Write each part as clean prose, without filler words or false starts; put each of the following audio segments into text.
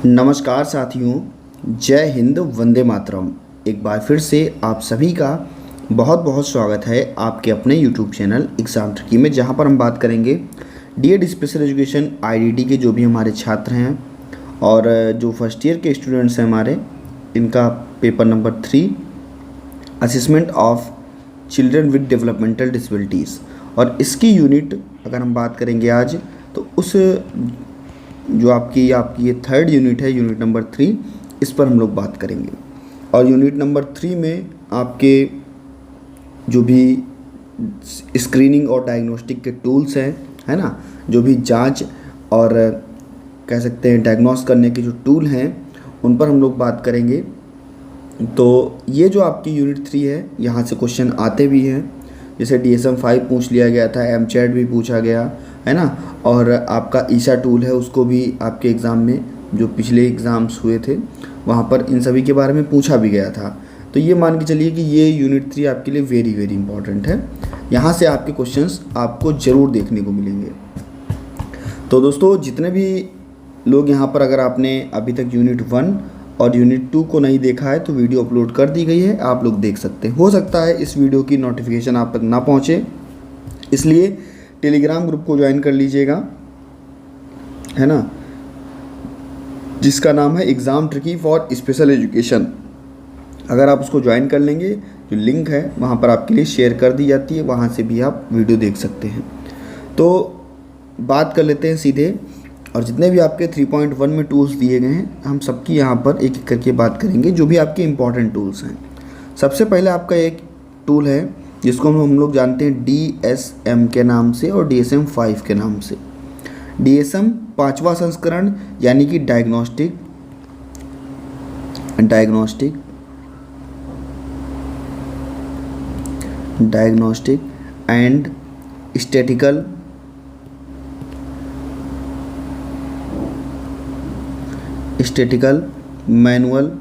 नमस्कार साथियों, जय हिंद, वंदे मातरम। एक बार फिर से आप सभी का बहुत बहुत स्वागत है आपके अपने YouTube चैनल एग्ज़ाम ट्रिकी में, जहां पर हम बात करेंगे डीएड स्पेशल एजुकेशन आईडीडी के जो भी हमारे छात्र हैं और जो फर्स्ट ईयर के स्टूडेंट्स हैं हमारे, इनका paper number 3 assessment of children with developmental disabilities. और इसकी यूनिट अगर हम बात करेंगे आज, तो उस जो आपकी ये थर्ड यूनिट है, यूनिट नंबर 3, इस पर हम लोग बात करेंगे। और यूनिट नंबर 3 में आपके जो भी स्क्रीनिंग और डायग्नोस्टिक के टूल्स हैं, है ना, जो भी जांच और कह सकते हैं डायग्नोस करने के जो टूल हैं, उन पर हम लोग बात करेंगे। तो ये जो आपकी यूनिट 3 है, यहाँ से क्वेश्चन आते भी हैं, जैसे DSM-5 पूछ लिया गया था, MCHAT भी पूछा गया है ना, और आपका ईशा टूल है, उसको भी आपके एग्ज़ाम में जो पिछले एग्ज़ाम्स हुए थे वहाँ पर इन सभी के बारे में पूछा भी गया था। तो ये मान के चलिए कि ये यूनिट 3 आपके लिए वेरी वेरी इंपॉर्टेंट है। यहाँ से आपके क्वेश्चंस आपको ज़रूर देखने को मिलेंगे। तो दोस्तों, जितने भी लोग यहाँ पर, अगर आपने अभी तक यूनिट 1 और यूनिट 2 को नहीं देखा है, तो वीडियो अपलोड कर दी गई है, आप लोग देख सकते हैं। हो सकता है इस वीडियो की नोटिफिकेशन आप तक ना पहुँचे, इसलिए टेलीग्राम ग्रुप को ज्वाइन कर लीजिएगा, है ना, जिसका नाम है exam tricky for special education. अगर आप उसको ज्वाइन कर लेंगे, जो लिंक है वहाँ पर आपके लिए शेयर कर दी जाती है, वहाँ से भी आप वीडियो देख सकते हैं। तो बात कर लेते हैं सीधे, और जितने भी आपके 3.1 में टूल्स दिए गए हैं, हम सबकी यहाँ पर एक एक करके बात करेंगे, जो भी आपके इम्पॉर्टेंट टूल्स हैं। सबसे पहले आपका एक टूल है जिसको हम लोग जानते हैं DSM के नाम से और DSM-5 के नाम से। DSM 5वां संस्करण, यानी कि डायग्नोस्टिक एंड स्टैटिकल मैनुअल,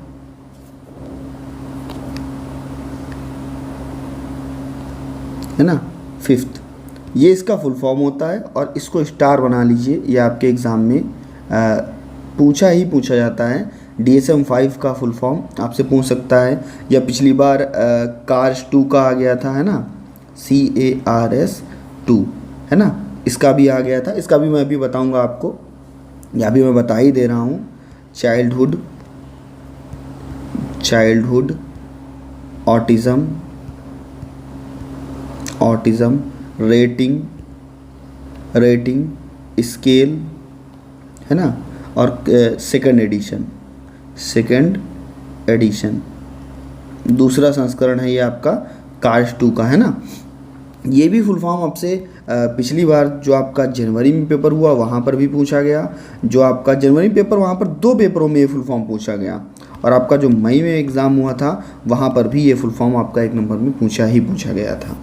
है ना, 5th, ये इसका फुल फॉर्म होता है। और इसको स्टार बना लीजिए, ये आपके एग्ज़ाम में पूछा जाता है। DSM-5 का फुल फॉर्म आपसे पूछ सकता है, या पिछली बार CARS 2 का आ गया था, है ना, CARS 2, है ना, इसका भी आ गया था। इसका भी मैं अभी बताऊंगा आपको, या भी मैं बता ही दे रहा हूँ। चाइल्डहुड ऑटिज़म रेटिंग स्केल, है ना, और सेकंड एडिशन दूसरा संस्करण है ये आपका CARS 2 का, है ना। ये भी फुल फॉर्म आपसे पिछली बार जो आपका जनवरी में पेपर हुआ वहाँ पर भी पूछा गया। जो आपका जनवरी पेपर, वहाँ पर 2 पेपरों में ये फुल फॉर्म पूछा गया, और आपका जो मई में एग्ज़ाम हुआ था वहाँ पर भी ये फुल फॉर्म आपका 1 नंबर में पूछा गया था।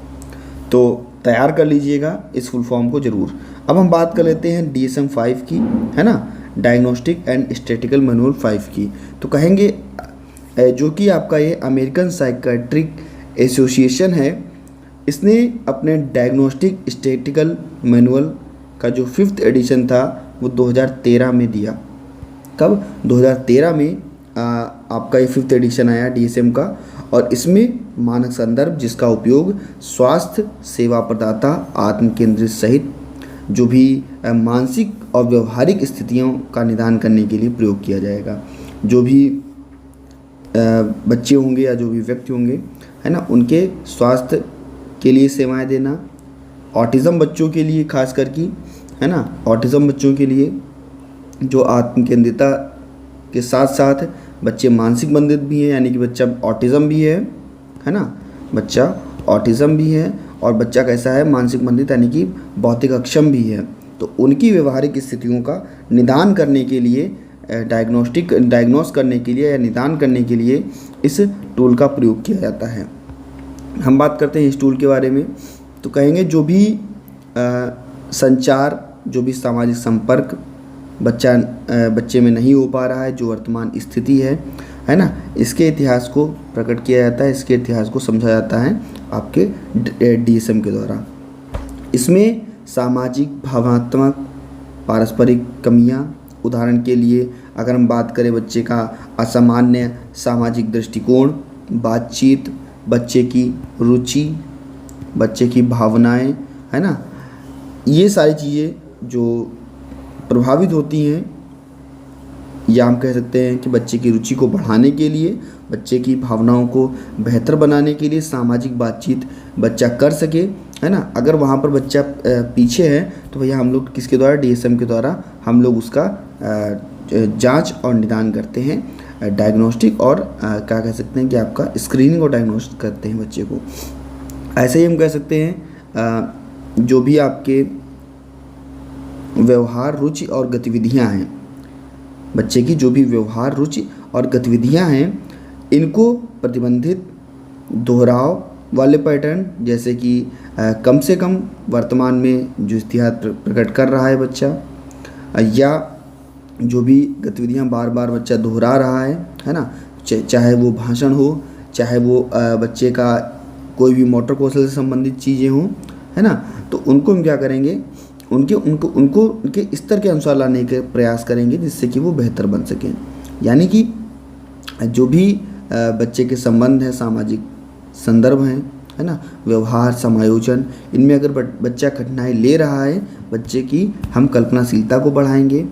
तो तैयार कर लीजिएगा इस फुल फॉर्म को ज़रूर। अब हम बात कर लेते हैं DSM-5 की, है ना, डायग्नोस्टिक एंड स्टैटिकल मैनुअल 5 की। तो कहेंगे जो कि आपका ये अमेरिकन साइकेट्रिक एसोसिएशन है, इसने अपने डायग्नोस्टिक स्टैटिकल मैनुअल का जो 5th एडिशन था वो 2013 में दिया। कब? 2013 में आपका ये 5th एडिशन आया DSM का, और इसमें मानक संदर्भ जिसका उपयोग स्वास्थ्य सेवा प्रदाता आत्म केंद्रित सहित जो भी मानसिक और व्यवहारिक स्थितियों का निदान करने के लिए प्रयोग किया जाएगा। जो भी बच्चे होंगे या जो भी व्यक्ति होंगे, है ना, उनके स्वास्थ्य के लिए सेवाएं देना, ऑटिज़म बच्चों के लिए खास करके, है ना, ऑटिज़म बच्चों के लिए जो आत्म केंद्रिता के साथ साथ बच्चे मानसिक बंधित भी हैं, यानी कि बच्चा ऑटिज़म भी है ना, बच्चा ऑटिज़म भी है, और बच्चा कैसा है, मानसिक बंधित, यानी कि भौतिक अक्षम भी है। तो उनकी व्यवहारिक स्थितियों का निदान करने के लिए, डायग्नोस करने के लिए या निदान करने के लिए इस टूल का प्रयोग किया जाता है। हम बात करते हैं इस टूल के बारे में, तो कहेंगे जो भी संचार, जो भी सामाजिक संपर्क बच्चे में नहीं हो पा रहा है, जो वर्तमान स्थिति है ना, इसके इतिहास को प्रकट किया जाता है, इसके इतिहास को समझा जाता है आपके DSM के द्वारा। इसमें सामाजिक, भावनात्मक, पारस्परिक कमियां, उदाहरण के लिए अगर हम बात करें बच्चे का असामान्य सामाजिक दृष्टिकोण, बातचीत, बच्चे की रुचि, बच्चे की भावनाएं, है ना, ये सारी चीज़ें जो प्रभावित होती हैं, या हम कह सकते हैं कि बच्चे की रुचि को बढ़ाने के लिए, बच्चे की भावनाओं को बेहतर बनाने के लिए सामाजिक बातचीत बच्चा कर सके, है ना। अगर वहाँ पर बच्चा पीछे है तो भैया हम लोग किसके द्वारा, DSM के द्वारा हम लोग उसका जांच और निदान करते हैं, डायग्नोस्टिक और क्या कह सकते हैं कि आपका स्क्रीनिंग और डायग्नोस्टिक करते हैं बच्चे को। ऐसे ही हम कह सकते हैं जो भी आपके व्यवहार, रुचि और गतिविधियां हैं, बच्चे की जो भी व्यवहार, रुचि और गतिविधियां हैं, इनको प्रतिबंधित दोहराव वाले पैटर्न, जैसे कि कम से कम वर्तमान में जो इतिहास प्रकट कर रहा है बच्चा, या जो भी गतिविधियां बार बार बच्चा दोहरा रहा है ना, चाहे वो भाषण हो, चाहे वो बच्चे का कोई भी मोटर कौशल से संबंधित चीज़ें हों, है ना, तो उनको हम क्या करेंगे, उनके स्तर के अनुसार लाने के प्रयास करेंगे, जिससे कि वो बेहतर बन सकें। यानी कि जो भी बच्चे के संबंध हैं, सामाजिक संदर्भ हैं, है ना, व्यवहार, समायोजन, इनमें अगर बच्चा कठिनाई ले रहा है, बच्चे की हम कल्पनाशीलता को बढ़ाएंगे,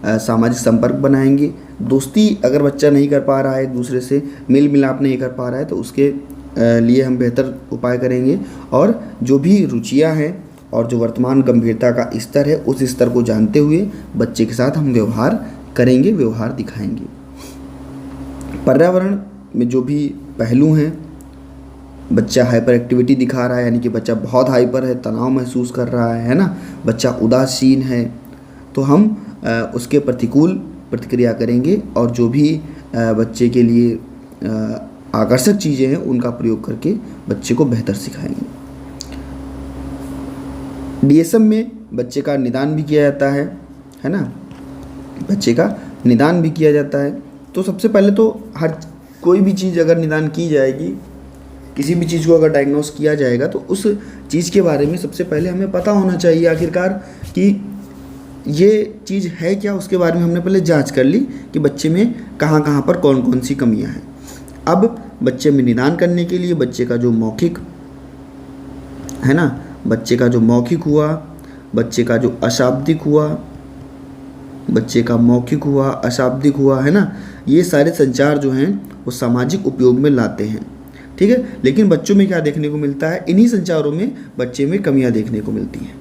सामाजिक संपर्क बनाएंगे, दोस्ती अगर बच्चा नहीं कर पा रहा है, एक दूसरे से मेल मिलाप नहीं कर पा रहा है, तो उसके लिए हम बेहतर उपाय करेंगे, और जो भी रुचियां हैं और जो वर्तमान गंभीरता का स्तर है, उस स्तर को जानते हुए बच्चे के साथ हम व्यवहार करेंगे, व्यवहार दिखाएंगे। पर्यावरण में जो भी पहलू हैं, बच्चा हाइपर एक्टिविटी दिखा रहा है, यानी कि बच्चा बहुत हाइपर है, तनाव महसूस कर रहा है ना, बच्चा उदासीन है, तो हम उसके प्रतिकूल प्रतिक्रिया करेंगे, और जो भी बच्चे के लिए आकर्षक चीज़ें हैं उनका प्रयोग करके बच्चे को बेहतर सिखाएंगे। DSM में बच्चे का निदान भी किया जाता है ना, बच्चे का निदान भी किया जाता है। तो सबसे पहले तो हर कोई भी चीज़ अगर निदान की जाएगी, किसी भी चीज़ को अगर डायग्नोस किया जाएगा, तो उस चीज़ के बारे में सबसे पहले हमें पता होना चाहिए आखिरकार कि ये चीज़ है क्या। उसके बारे में हमने पहले जांच कर ली कि बच्चे में कहाँ कहाँ पर कौन कौन सी कमियां हैं। अब बच्चे में निदान करने के लिए बच्चे का जो मौखिक है ना, बच्चे का जो मौखिक हुआ, बच्चे का जो अशाब्दिक हुआ, बच्चे का मौखिक हुआ, अशाब्दिक हुआ, है ना, ये सारे संचार जो हैं वो सामाजिक उपयोग में लाते हैं, ठीक है। लेकिन बच्चों में क्या देखने को मिलता है, इन्हीं संचारों में बच्चे में कमियां देखने को मिलती हैं।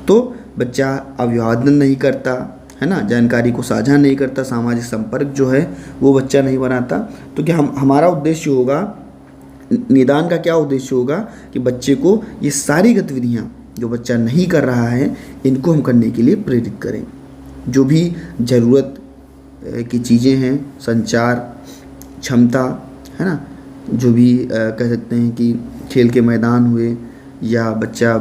तो बच्चा अभिवादन नहीं करता, है ना, जानकारी को साझा नहीं करता, सामाजिक संपर्क जो है वो बच्चा नहीं बनाता। तो क्या हमारा उद्देश्य होगा, निदान का क्या उद्देश्य होगा कि बच्चे को ये सारी गतिविधियाँ जो बच्चा नहीं कर रहा है, इनको हम करने के लिए प्रेरित करें। जो भी ज़रूरत की चीज़ें हैं, संचार क्षमता, है ना, जो भी कह सकते हैं कि खेल के मैदान हुए, या बच्चा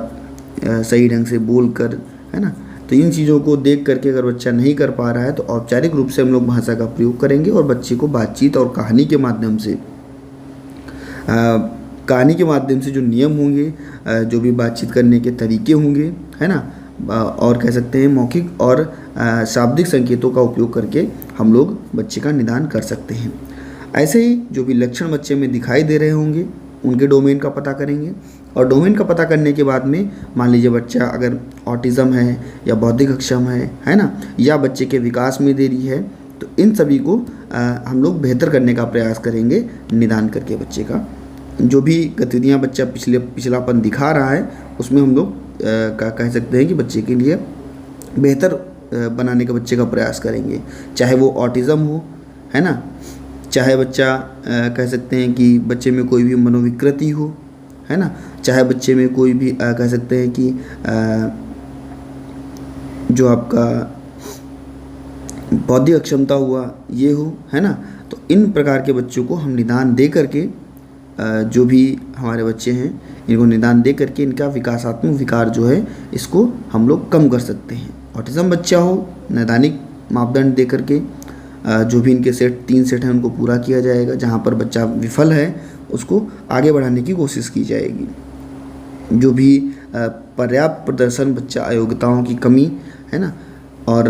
सही ढंग से बोल कर, है ना, तो इन चीज़ों को देख करके अगर बच्चा नहीं कर पा रहा है, तो औपचारिक रूप से हम लोग भाषा का प्रयोग करेंगे, और बच्चे को बातचीत और कहानी के माध्यम से जो नियम होंगे, जो भी बातचीत करने के तरीके होंगे, है ना, और कह सकते हैं मौखिक और शाब्दिक संकेतों का उपयोग करके हम लोग बच्चे का निदान कर सकते हैं। ऐसे ही जो भी लक्षण बच्चे में दिखाई दे रहे होंगे, उनके डोमेन का पता करेंगे, और डोमेन का पता करने के बाद में मान लीजिए बच्चा अगर ऑटिज़म है या बौद्धिक अक्षम है ना, या बच्चे के विकास में देरी है, तो इन सभी को हम लोग बेहतर करने का प्रयास करेंगे निदान करके। बच्चे का जो भी गतिविधियाँ बच्चा पिछलापन दिखा रहा है, उसमें हम लोग कह सकते हैं कि बच्चे के लिए बेहतर बनाने का बच्चे का प्रयास करेंगे, चाहे वो ऑटिज़म हो, है ना, चाहे बच्चा कह सकते हैं कि बच्चे में कोई भी मनोविकृति हो, है ना, चाहे बच्चे में कोई भी कह सकते हैं कि जो आपका बौद्धिक अक्षमता हुआ ये हो, है ना। तो इन प्रकार के बच्चों को हम निदान दे करके, जो भी हमारे बच्चे हैं इनको निदान दे करके इनका विकासात्मक विकार जो है इसको हम लोग कम कर सकते हैं। ऑटिज़म बच्चा हो, नैदानिक मापदंड दे करके जो भी इनके 3 सेट हैं उनको पूरा किया जाएगा। जहाँ पर बच्चा विफल है उसको आगे बढ़ाने की कोशिश की जाएगी। जो भी पर्याप्त प्रदर्शन बच्चा, अयोग्यताओं की कमी, है ना, और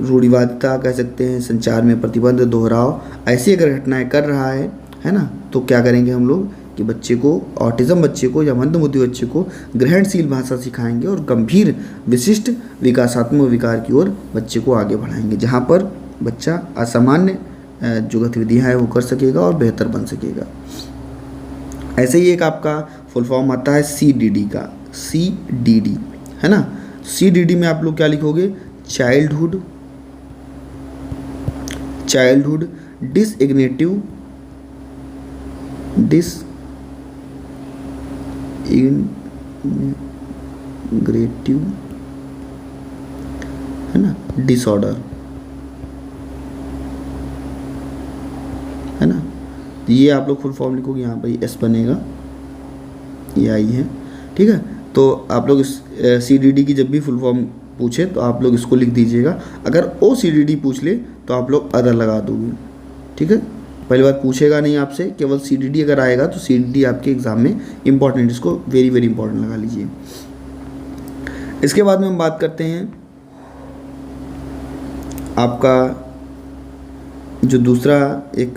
रूढ़िवादिता कह सकते हैं, संचार में प्रतिबंध, दोहराव, ऐसी अगर घटनाएं कर रहा है ना, तो क्या करेंगे हम लोग कि बच्चे को, ऑटिज्म बच्चे को या मंदबुद्धि बच्चे को ग्रहणशील भाषा सिखाएंगे और गंभीर विशिष्ट विकासात्मक विकार की ओर बच्चे को आगे बढ़ाएंगे, जहाँ पर बच्चा असामान्य जो गतिविधियाँ हैं वो कर सकेगा और बेहतर बन सकेगा। ऐसे ही एक आपका फुल फॉर्म आता है CDD का, CDD है ना। CDD में आप लोग क्या लिखोगे? चाइल्डहुड डिसइग्नेटिव है ना डिसऑर्डर, है ना। ये आप लोग फुल फॉर्म लिखोगे, यहाँ पर S बनेगा, ये आई है, ठीक है। तो आप लोग इस CDD की जब भी फुल फॉर्म पूछे तो आप लोग इसको लिख दीजिएगा। अगर OCDD पूछ ले तो आप लोग अदर लगा दोगे, ठीक है। पहली बात पूछेगा नहीं आपसे, केवल CDD अगर आएगा तो CDD आपके एग्जाम में इंपॉर्टेंट, इसको वेरी वेरी इंपॉर्टेंट लगा लीजिए। इसके बाद में हम बात करते हैं आपका जो दूसरा एक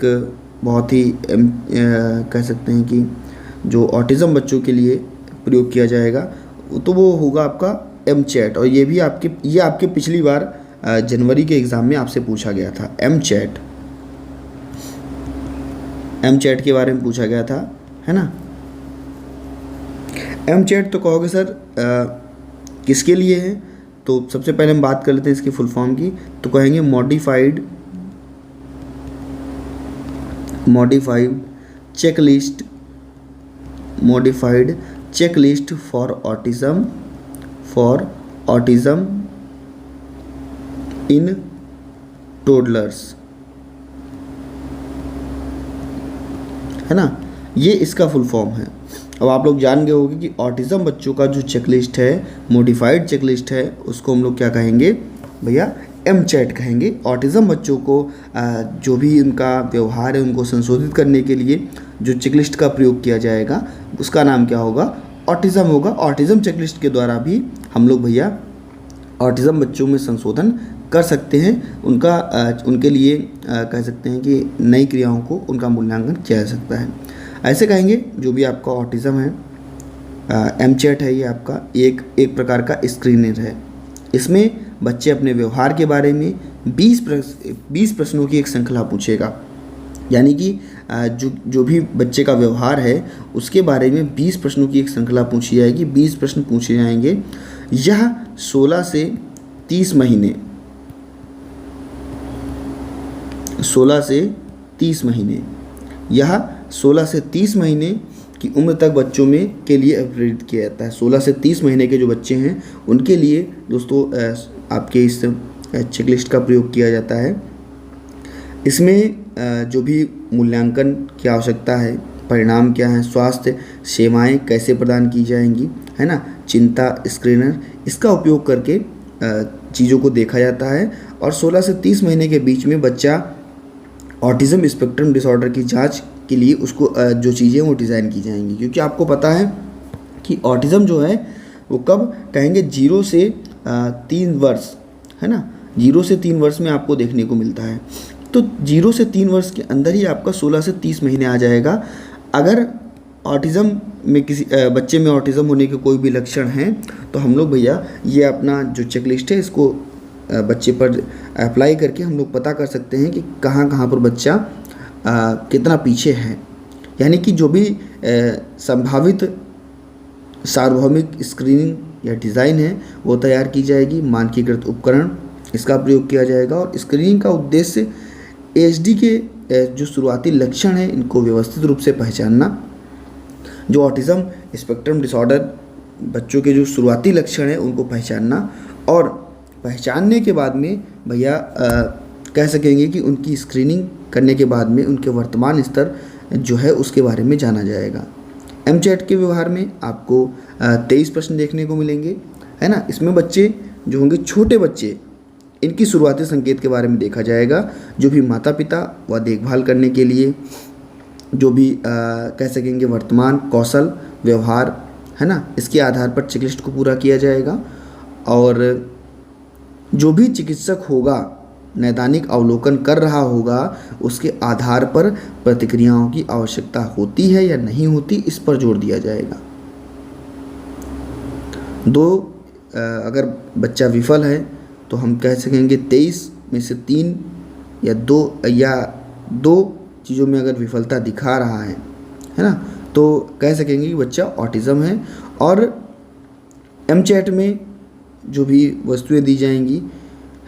बहुत ही कह सकते हैं कि जो ऑटिज्म बच्चों के लिए प्रयोग किया जाएगा तो वो होगा आपका MChat। और ये आपके पिछली बार जनवरी के एग्ज़ाम में आपसे पूछा गया था। MChat के बारे में पूछा गया था, है ना। MChat तो कहोगे सर किसके लिए है? तो सबसे पहले हम बात कर लेते हैं इसकी फुल फॉर्म की। तो कहेंगे modified checklist for autism in toddlers, है ना। ये इसका फुल फॉर्म है। अब आप लोग जान गए होंगे कि ऑटिज्म बच्चों का जो चेकलिस्ट है, मॉडिफाइड चेकलिस्ट है, उसको हम लोग क्या कहेंगे भैया? MChat कहेंगे। ऑटिज्म बच्चों को जो भी उनका व्यवहार है उनको संशोधित करने के लिए जो चेकलिस्ट का प्रयोग किया जाएगा उसका नाम क्या होगा? ऑटिज्म होगा। ऑटिज्म चेकलिस्ट के द्वारा भी हम लोग भैया ऑटिज्म बच्चों में संशोधन कर सकते हैं। उनके लिए कह सकते हैं कि नई क्रियाओं को उनका मूल्यांकन किया जा सकता है। ऐसे कहेंगे जो भी आपका ऑटिज्म है, MChat है, ये आपका एक प्रकार का स्क्रीनर है। इसमें बच्चे अपने व्यवहार के बारे में 20 प्रश्नों की एक श्रृंखला पूछेगा। यानी कि जो भी बच्चे का व्यवहार है उसके बारे में 20 प्रश्नों की एक श्रृंखला पूछी जाएगी। 20 प्रश्न पूछे जाएंगे। यह 16 से 30 महीने यह 16 से 30 महीने की उम्र तक बच्चों में के लिए प्रेरित किया जाता है। 16 से 30 महीने के जो बच्चे हैं उनके लिए दोस्तों आपके इस चेकलिस्ट का प्रयोग किया जाता है। इसमें जो भी मूल्यांकन की आवश्यकता है, परिणाम क्या है, स्वास्थ्य सेवाएं कैसे प्रदान की जाएंगी, है ना, चिंता स्क्रीनर, इसका उपयोग करके चीज़ों को देखा जाता है। और 16 से 30 महीने के बीच में बच्चा ऑटिज्म स्पेक्ट्रम डिसऑर्डर की जांच के लिए उसको जो चीज़ें वो डिज़ाइन की जाएंगी। क्योंकि आपको पता है कि ऑटिज्म जो है वो कब कहेंगे 0 से 3 वर्ष, है ना, 0 से 3 वर्ष में आपको देखने को मिलता है। तो 0 से 3 वर्ष के अंदर ही आपका 16 से 30 महीने आ जाएगा। अगर ऑटिज्म में किसी बच्चे में ऑटिज्म होने के कोई भी लक्षण हैं तो हम लोग भैया ये अपना जो चेकलिस्ट है इसको बच्चे पर अप्लाई करके हम लोग पता कर सकते हैं कि कहाँ कहाँ पर बच्चा कितना पीछे है। यानी कि जो भी संभावित सार्वभौमिक स्क्रीनिंग या डिज़ाइन है वो तैयार की जाएगी। मानकीकृत उपकरण इसका प्रयोग किया जाएगा और स्क्रीनिंग का उद्देश्य ASD के जो शुरुआती लक्षण हैं इनको व्यवस्थित रूप से पहचानना। जो ऑटिज्म स्पेक्ट्रम डिसऑर्डर बच्चों के जो शुरुआती लक्षण हैं उनको पहचानना और पहचानने के बाद में भैया कह सकेंगे कि उनकी स्क्रीनिंग करने के बाद में उनके वर्तमान स्तर जो है उसके बारे में जाना जाएगा। MChat के व्यवहार में आपको 23 प्रश्न देखने को मिलेंगे, है ना। इसमें बच्चे जो होंगे छोटे बच्चे, इनकी शुरुआती संकेत के बारे में देखा जाएगा। जो भी माता पिता व देखभाल करने के लिए जो भी कह सकेंगे वर्तमान कौशल व्यवहार, है ना, इसके आधार पर चेकलिस्ट को पूरा किया जाएगा। और जो भी चिकित्सक होगा, नैदानिक अवलोकन कर रहा होगा, उसके आधार पर प्रतिक्रियाओं की आवश्यकता होती है या नहीं होती, इस पर जोर दिया जाएगा। अगर बच्चा विफल है तो हम कह सकेंगे 23 में से 3 या 2 चीज़ों में अगर विफलता दिखा रहा है ना, तो कह सकेंगे कि बच्चा ऑटिज़म है। और एमचैट में जो भी वस्तुएं दी जाएंगी,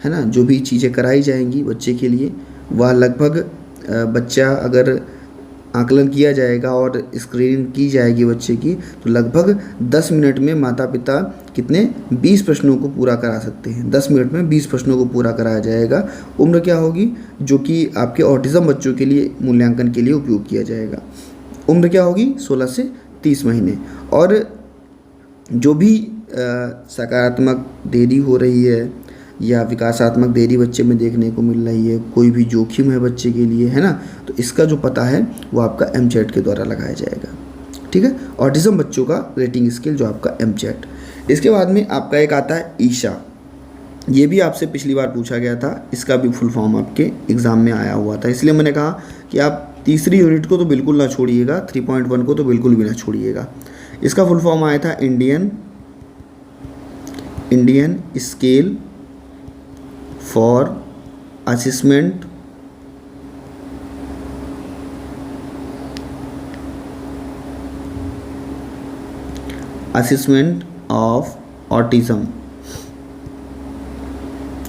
है ना, जो भी चीज़ें कराई जाएंगी बच्चे के लिए, वह लगभग बच्चा अगर आकलन किया जाएगा और स्क्रीनिंग की जाएगी बच्चे की, तो लगभग 10 मिनट में माता पिता कितने 20 प्रश्नों को पूरा करा सकते हैं। 10 मिनट में 20 प्रश्नों को पूरा कराया जाएगा। उम्र क्या होगी जो कि आपके ऑटिज़म बच्चों के लिए मूल्यांकन के लिए उपयोग किया जाएगा? उम्र क्या होगी? 16 से 30 महीने। और जो भी सकारात्मक देरी हो रही है या विकासात्मक देरी बच्चे में देखने को मिल रही है, कोई भी जोखिम है बच्चे के लिए, है ना, तो इसका जो पता है वो आपका एमचैट के द्वारा लगाया जाएगा। ठीक है, ऑटिज़म बच्चों का रेटिंग स्केल जो आपका एमचैट। इसके बाद में आपका एक आता है ईशा। ये भी आपसे पिछली बार पूछा गया था, इसका भी फुल फॉर्म आपके एग्ज़ाम में आया हुआ था, इसलिए मैंने कहा कि आप तीसरी यूनिट को तो बिल्कुल ना छोड़िएगा, 3.1 को तो बिल्कुल भी ना छोड़िएगा। इसका फुल फॉर्म आया था Indian scale for assessment of autism,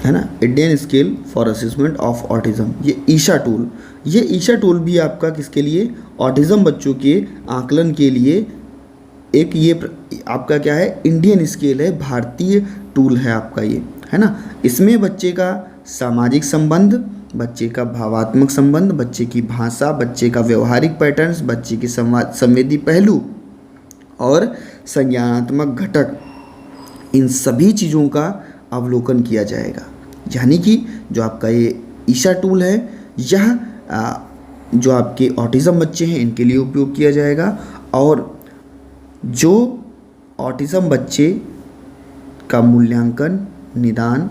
है ना, Indian scale for assessment of autism. ये ईशा टूल भी आपका किसके लिए? ऑटिज़म बच्चों के आकलन के लिए एक ये आपका क्या है? इंडियन स्केल है, भारतीय टूल है आपका ये, है ना। इसमें बच्चे का सामाजिक संबंध, बच्चे का भावात्मक संबंध, बच्चे की भाषा, बच्चे का व्यवहारिक पैटर्न्स, बच्चे के संवेदी पहलू और संज्ञानात्मक घटक, इन सभी चीज़ों का अवलोकन किया जाएगा। यानी कि जो आपका ये ईशा टूल है, यह जो आपके ऑटिज़म बच्चे हैं इनके लिए उपयोग किया जाएगा। और जो ऑटिज़म बच्चे का मूल्यांकन, निदान,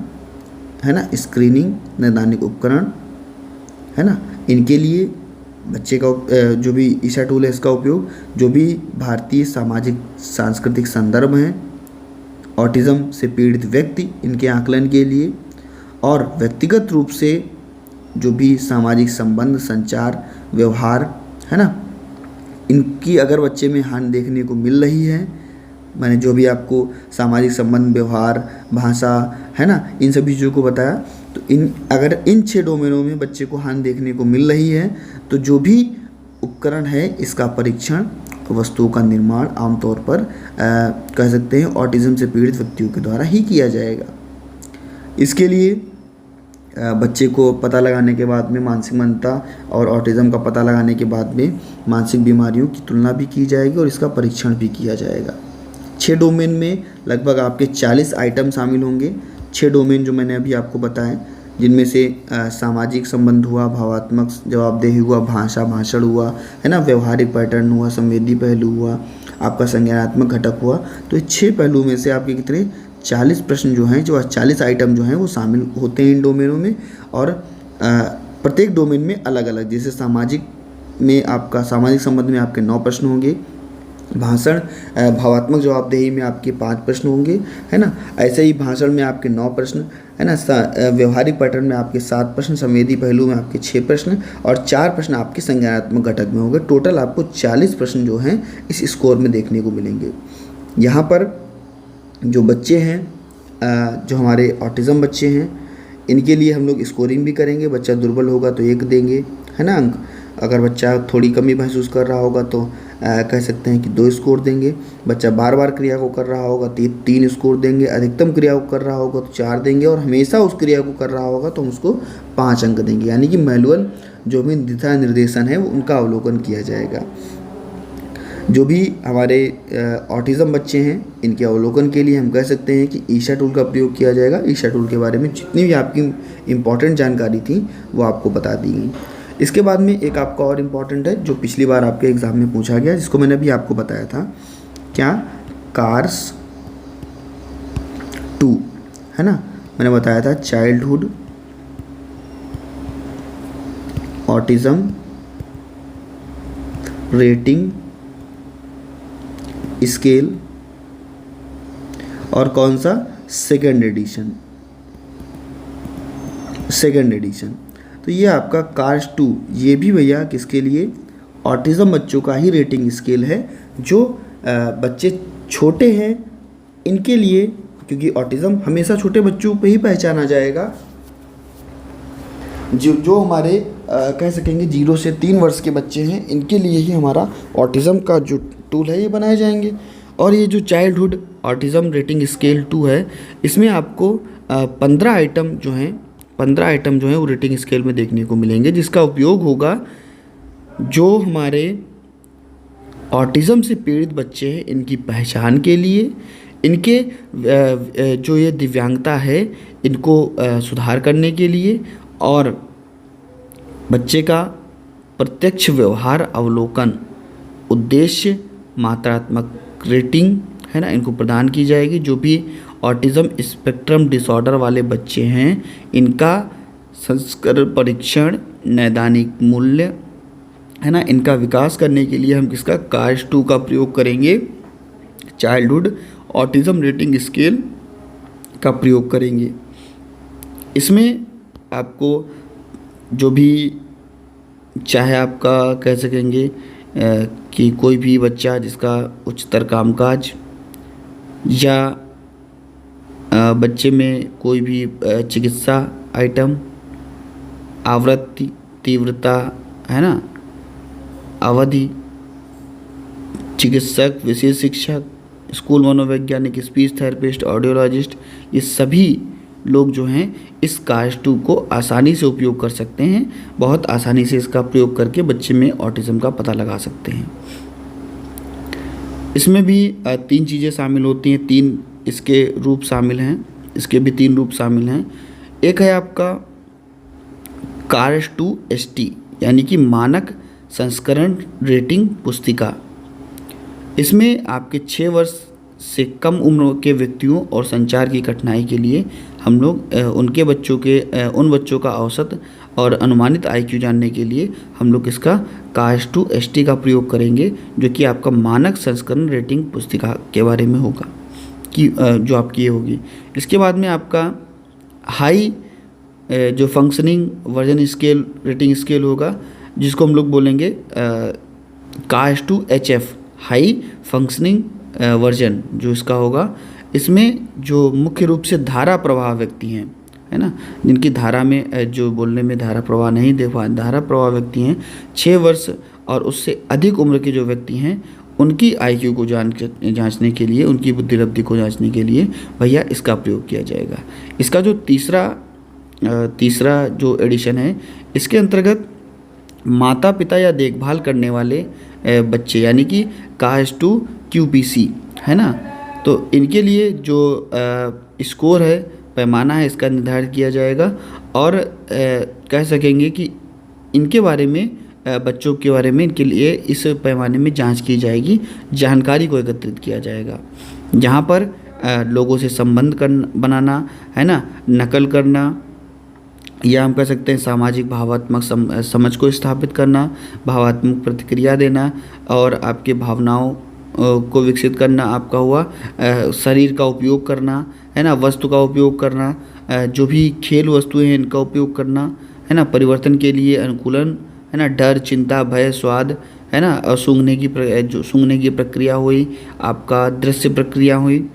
है ना, स्क्रीनिंग, नैदानिक उपकरण, है ना, इनके लिए बच्चे का जो भी ईशा टूल है इसका उपयोग जो भी भारतीय सामाजिक सांस्कृतिक संदर्भ हैं, ऑटिज़म से पीड़ित व्यक्ति, इनके आकलन के लिए, और व्यक्तिगत रूप से जो भी सामाजिक संबंध, संचार, व्यवहार, है ना, इनकी अगर बच्चे में हानि देखने को मिल रही है, मैंने जो भी आपको सामाजिक संबंध, व्यवहार, भाषा, है ना, इन सभी चीज़ों को बताया, तो अगर इन 6 डोमेनों में बच्चे को हानि देखने को मिल रही है, तो जो भी उपकरण है इसका परीक्षण, वस्तुओं का निर्माण आमतौर पर कह सकते हैं ऑटिज़म से पीड़ित व्यक्तियों के द्वारा ही किया जाएगा। इसके लिए बच्चे को पता लगाने के बाद में मानसिक मंदता और ऑटिज़म का पता लगाने के बाद में मानसिक बीमारियों की तुलना भी की जाएगी और इसका परीक्षण भी किया जाएगा। 6 डोमेन में लगभग आपके 40 आइटम शामिल होंगे। 6 डोमेन जो मैंने अभी आपको बताएं, जिनमें से सामाजिक संबंध हुआ, भावात्मक जवाबदेही हुआ, भाषा भाषण हुआ, है ना, व्यवहारिक पैटर्न हुआ, संवेदी पहलू हुआ, आपका संज्ञानात्मक घटक हुआ। तो ये 6 पहलू में से आपके कितने 40 प्रश्न जो हैं, जो 40 आइटम जो हैं वो शामिल होते हैं इन डोमेनों में। और प्रत्येक डोमेन में अलग अलग, जैसे सामाजिक में आपका सामाजिक संबंध में आपके 9 प्रश्न होंगे, भाषण भावात्मक जवाबदेही में आपके 5 प्रश्न होंगे, है ना, ऐसे ही भाषण में आपके 9 प्रश्न, है ना, व्यवहारिक पैटर्न में आपके 7 प्रश्न, संवेदी पहलू में आपके 6 प्रश्न और 4 प्रश्न आपके संज्ञानात्मक घटक में होंगे। टोटल आपको 40 प्रश्न जो हैं इस स्कोर में देखने को मिलेंगे। यहाँ पर जो बच्चे हैं, जो हमारे ऑटिज़म बच्चे हैं, इनके लिए हम लोग स्कोरिंग भी करेंगे। बच्चा दुर्बल होगा तो 1 देंगे, है ना, अंक। अगर बच्चा थोड़ी कमी महसूस कर रहा होगा तो कह सकते हैं कि 2 स्कोर देंगे। बच्चा बार बार क्रिया को कर रहा होगा तो 3 स्कोर देंगे। अधिकतम क्रिया को कर रहा होगा तो 4 देंगे और हमेशा उस क्रिया को कर रहा होगा तो हम उसको 5 अंक देंगे। यानी कि मैनुअल जो भी दिशा निर्देशन है वो उनका अवलोकन किया जाएगा। जो भी हमारे ऑटिज़म बच्चे हैं, इनके अवलोकन के लिए हम कह सकते हैं कि ईशा टूल का प्रयोग किया जाएगा। ईशा टूल के बारे में जितनी भी आपकी इम्पॉर्टेंट जानकारी थी वो आपको बता दी गई। इसके बाद में एक आपका और इम्पॉर्टेंट है जो पिछली बार आपके एग्ज़ाम में पूछा गया, जिसको मैंने अभी आपको बताया था, क्या कार्स 2, है ना, मैंने बताया था चाइल्डहुड ऑटिज्म रेटिंग स्केल, और कौन सा, सेकेंड एडिशन। तो ये आपका कार्स 2, ये भी भैया किसके लिए, ऑटिज़म बच्चों का ही रेटिंग स्केल है, जो बच्चे छोटे हैं इनके लिए, क्योंकि ऑटिज़म हमेशा छोटे बच्चों पे ही पहचाना जाएगा। जो हमारे कह सकेंगे 0 से 3 वर्ष के बच्चे हैं, इनके लिए ही हमारा ऑटिज़म का जो टूल है ये बनाए जाएंगे। और ये जो चाइल्डहुड ऑटिज़म रेटिंग स्केल 2 है, इसमें आपको 15 आइटम जो हैं वो रेटिंग स्केल में देखने को मिलेंगे, जिसका उपयोग होगा जो हमारे ऑटिज़म से पीड़ित बच्चे हैं इनकी पहचान के लिए, इनके जो ये दिव्यांगता है इनको सुधार करने के लिए, और बच्चे का प्रत्यक्ष व्यवहार अवलोकन उद्देश्य मात्रात्मक रेटिंग है ना, इनको प्रदान की जाएगी। जो भी ऑटिज़म स्पेक्ट्रम डिसऑर्डर वाले बच्चे हैं, इनका संस्करण परीक्षण, नैदानिक मूल्य है ना, इनका विकास करने के लिए हम किसका, कार्स 2 का प्रयोग करेंगे, चाइल्डहुड ऑटिज़म रेटिंग स्केल का प्रयोग करेंगे। इसमें आपको जो भी चाहे आपका कह सकेंगे कि कोई भी बच्चा जिसका उच्चतर कामकाज या बच्चे में कोई भी चिकित्सा आइटम, आवृत्ति, तीव्रता है ना, अवधि, चिकित्सक, विशेष शिक्षक, स्कूल मनोवैज्ञानिक, स्पीच थेरेपिस्ट, ऑडियोलॉजिस्ट, ये सभी लोग जो हैं इस कार्स 2 को आसानी से उपयोग कर सकते हैं। बहुत आसानी से इसका प्रयोग करके बच्चे में ऑटिज़म का पता लगा सकते हैं। इसमें भी 3 चीज़ें शामिल होती हैं, 3 इसके रूप शामिल हैं, इसके भी 3 रूप शामिल हैं। एक है आपका कार्स 2 ST, यानी कि मानक संस्करण रेटिंग पुस्तिका। इसमें आपके 6 वर्ष से कम उम्र के व्यक्तियों और संचार की कठिनाई के लिए हम लोग उन बच्चों का औसत और अनुमानित IQ जानने के लिए हम लोग इसका कार्स 2 ST का प्रयोग करेंगे, जो कि आपका मानक संस्करण रेटिंग पुस्तिका के बारे में होगा, कि जो आपकी ये होगी। इसके बाद में आपका हाई जो functioning version scale rating scale होगा, जिसको हम लोग बोलेंगे cars 2 HF, high functioning version जो इसका होगा। इसमें जो मुख्य रूप से धारा प्रवाह व्यक्ति हैं, है ना, जिनकी धारा में जो बोलने में धारा प्रवाह नहीं दे पा, धारा प्रवाह व्यक्ति हैं, 6 वर्ष और उससे अधिक उम्र के जो व्यक्ति हैं, उनकी IQ को जांचने के लिए, उनकी बुद्धिलब्धि को जांचने के लिए भैया इसका प्रयोग किया जाएगा। इसका जो तीसरा जो एडिशन है, इसके अंतर्गत माता पिता या देखभाल करने वाले बच्चे, यानी कि कार्स 2 QPC है ना, तो इनके लिए जो स्कोर है, पैमाना है, इसका निर्धारण किया जाएगा। और कह सकेंगे कि इनके बारे में, बच्चों के बारे में इनके लिए इस पैमाने में जांच की जाएगी, जानकारी को एकत्रित किया जाएगा, जहां पर लोगों से संबंध बनाना है ना, नकल करना, या हम कह सकते हैं सामाजिक भावात्मक समझ को स्थापित करना, भावात्मक प्रतिक्रिया देना, और आपके भावनाओं को विकसित करना आपका हुआ, शरीर का उपयोग करना है ना, वस्तु का उपयोग करना, जो भी खेल वस्तुएं हैं इनका उपयोग करना है ना, परिवर्तन के लिए अनुकूलन है ना, डर, चिंता, भय, स्वाद है ना, और सूंघने की प्रक्रिया हुई, आपका दृश्य प्रक्रिया हुई,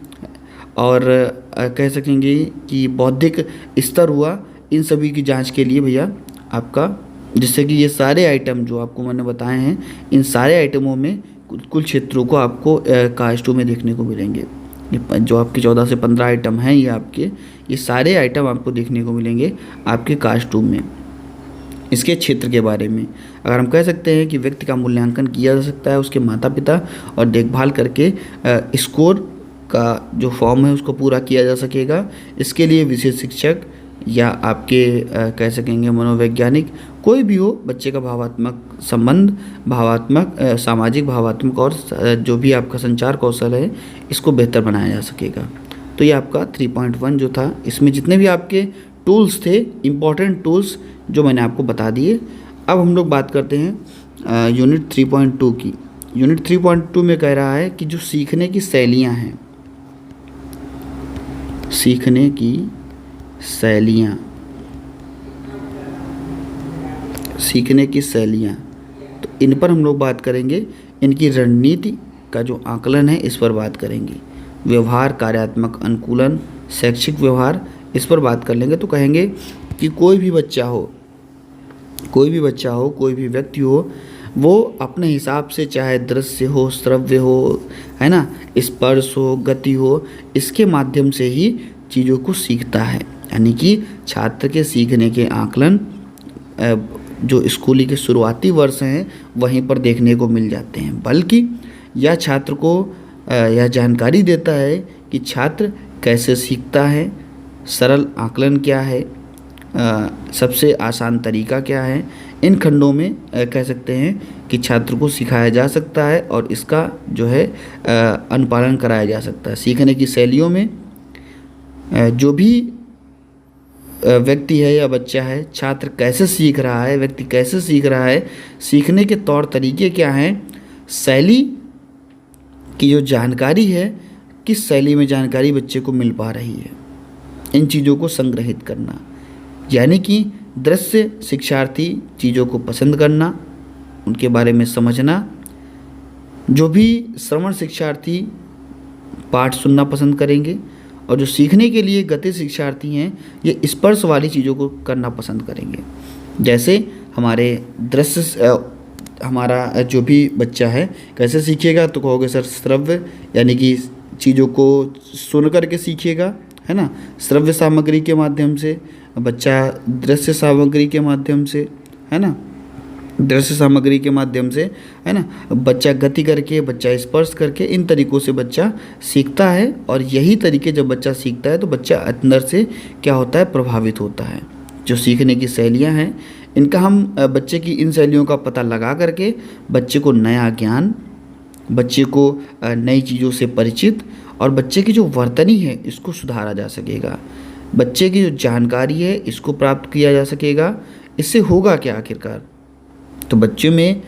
और कह सकेंगे कि बौद्धिक स्तर हुआ। इन सभी की जांच के लिए भैया आपका, जिससे कि ये सारे आइटम जो आपको मैंने बताए हैं, इन सारे आइटमों में कुल क्षेत्रों को आपको कार्स 2 में देखने को मिलेंगे। जो आपके 14 से 15 आइटम हैं, ये सारे आइटम आपको देखने को मिलेंगे आपके कार्स 2 में। इसके क्षेत्र के बारे में अगर हम कह सकते हैं कि व्यक्ति का मूल्यांकन किया जा सकता है उसके माता पिता और देखभाल करके स्कोर का जो फॉर्म है उसको पूरा किया जा सकेगा। इसके लिए विशेष शिक्षक या आपके कह सकेंगे मनोवैज्ञानिक, कोई भी हो, बच्चे का भावात्मक संबंध, सामाजिक भावात्मक और जो भी आपका संचार कौशल है, इसको बेहतर बनाया जा सकेगा। तो ये आपका 3.1 जो था, इसमें जितने भी आपके टूल्स थे, इम्पॉर्टेंट टूल्स जो मैंने आपको बता दिए। अब हम लोग बात करते हैं यूनिट 3.2 की। यूनिट 3.2 में कह रहा है कि जो सीखने की शैलियाँ हैं, सीखने की शैलियाँ, सीखने की शैलियाँ, तो इन पर हम लोग बात करेंगे। इनकी रणनीति का जो आकलन है इस पर बात करेंगे। व्यवहार, कार्यात्मक अनुकूलन, शैक्षिक व्यवहार, इस पर बात कर लेंगे। तो कहेंगे कि कोई भी बच्चा हो, कोई भी व्यक्ति हो, वो अपने हिसाब से, चाहे दृश्य हो, श्रव्य हो, है ना, स्पर्श हो, गति हो, इसके माध्यम से ही चीज़ों को सीखता है। यानी कि छात्र के सीखने के आकलन जो स्कूली के शुरुआती वर्ष हैं वहीं पर देखने को मिल जाते हैं, बल्कि यह छात्र को यह जानकारी देता है कि छात्र कैसे सीखता है, सरल आकलन क्या है, सबसे आसान तरीका क्या है। इन खंडों में कह सकते हैं कि छात्र को सिखाया जा सकता है और इसका जो है अनुपालन कराया जा सकता है। सीखने की शैलियों में जो भी व्यक्ति है या बच्चा है, छात्र कैसे सीख रहा है, व्यक्ति कैसे सीख रहा है, सीखने के तौर तरीके क्या हैं, शैली की जो जानकारी है, किस शैली में जानकारी बच्चे को मिल पा रही है, इन चीज़ों को संग्रहित करना। यानी कि दृश्य शिक्षार्थी चीज़ों को पसंद करना, उनके बारे में समझना। जो भी श्रवण शिक्षार्थी पाठ सुनना पसंद करेंगे, और जो सीखने के लिए गति शिक्षार्थी हैं ये स्पर्श वाली चीज़ों को करना पसंद करेंगे। जैसे हमारे दृश्य, हमारा जो भी बच्चा है कैसे सीखेगा, तो कहोगे सर श्रव्य, यानी कि चीज़ों को सुन कर के सीखेगा, है ना, श्रव्य सामग्री के माध्यम से। बच्चा दृश्य सामग्री के माध्यम से, है ना, दृश्य सामग्री के माध्यम से, है ना, बच्चा गति करके, बच्चा स्पर्श करके, इन तरीक़ों से बच्चा सीखता है। और यही तरीके जब बच्चा सीखता है तो बच्चा अंदर से क्या होता है, प्रभावित होता है। जो सीखने की शैलियाँ हैं, इनका हम बच्चे की इन शैलियों का पता लगा करके बच्चे को नया ज्ञान, बच्चे को नई चीज़ों से परिचित, और बच्चे की जो वर्तनी है इसको सुधारा जा सकेगा। बच्चे की जो जानकारी है इसको प्राप्त किया जा सकेगा। इससे होगा क्या आखिरकार, तो बच्चे में